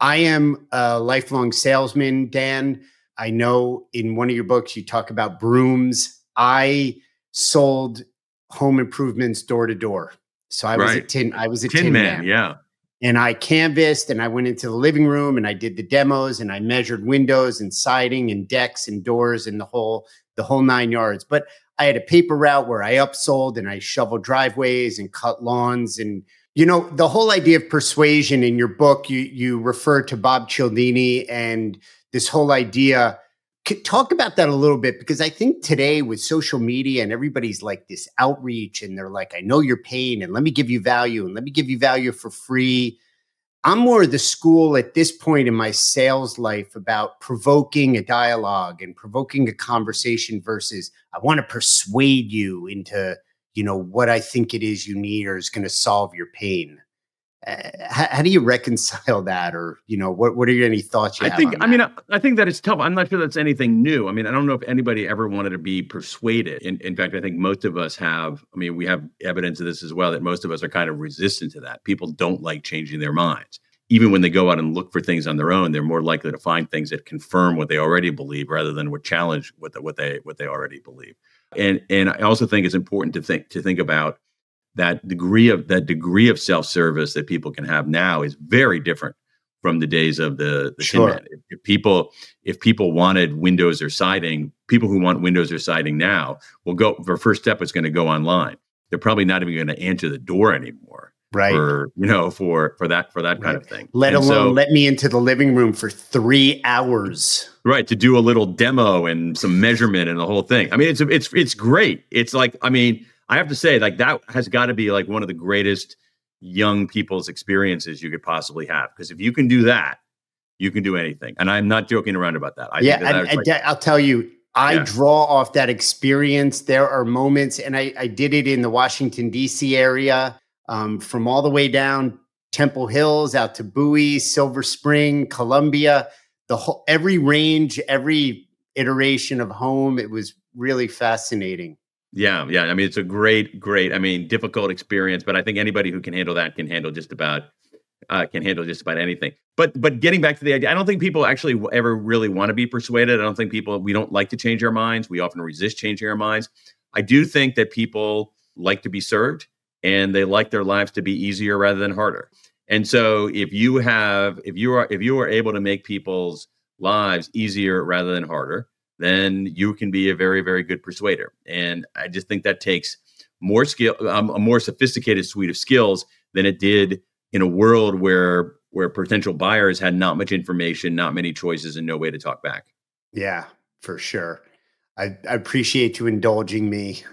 I am a lifelong salesman, Dan. I know in one of your books you talk about brooms. I sold home improvements door to door. So Right. I was a Tin tin Man. man. Yeah. And I canvassed and I went into the living room and I did the demos and I measured windows and siding and decks and doors and the whole 9 yards. But I had a paper route where I upsold and I shoveled driveways and cut lawns. And the whole idea of persuasion in your book, you refer to Bob Cialdini and this whole idea. Talk about that a little bit, because I think today with social media and everybody's like this outreach and they're like, I know your pain and let me give you value and let me give you value for free. I'm more of the school at this point in my sales life about provoking a dialogue and provoking a conversation versus I want to persuade you into, what I think it is you need or is going to solve your pain. How do you reconcile that? Or, what are any thoughts you I have think, on I that? mean, I think that it's tough. I'm not sure that's anything new. I mean, I don't know if anybody ever wanted to be persuaded. In fact, I think most of us have, we have evidence of this as well, that most of us are kind of resistant to that. People don't like changing their minds. Even when they go out and look for things on their own, they're more likely to find things that confirm what they already believe rather than what challenge what they already believe. And I also think it's important to think about that degree of self-service that people can have now is very different from the days of the Tin Sure. Man. If people wanted windows or siding, people who want windows or siding now will go. Their first step is going to go online. They're probably not even going to answer the door anymore Right. for that kind Right. of thing. Let And alone so, let me into the living room for 3 hours. right, to do a little demo and some measurement and the whole thing. I mean, it's great. It's like, I have to say, like, that has got to be like one of the greatest young people's experiences you could possibly have. Because if you can do that, you can do anything. And I'm not joking around about that. I think Yeah, that is like, I'll tell you, I yeah, draw off that experience. There are moments, and I did it in the Washington, D.C. area, from all the way down Temple Hills out to Bowie, Silver Spring, Columbia, every range, every iteration of home. It was really fascinating. yeah. I mean, it's a great, difficult experience, but I think anybody who can handle that can handle just about anything. But getting back to the idea, I don't think people actually ever really want to be persuaded. I don't think we don't like to change our minds. We often resist changing our minds. I do think that people like to be served and they like their lives to be easier rather than harder. And so if you are able to make people's lives easier rather than harder, then you can be a very, very good persuader. And I just think that takes more skill, a more sophisticated suite of skills than it did in a world where potential buyers had not much information, not many choices, and no way to talk back. Yeah, for sure. I appreciate you indulging me.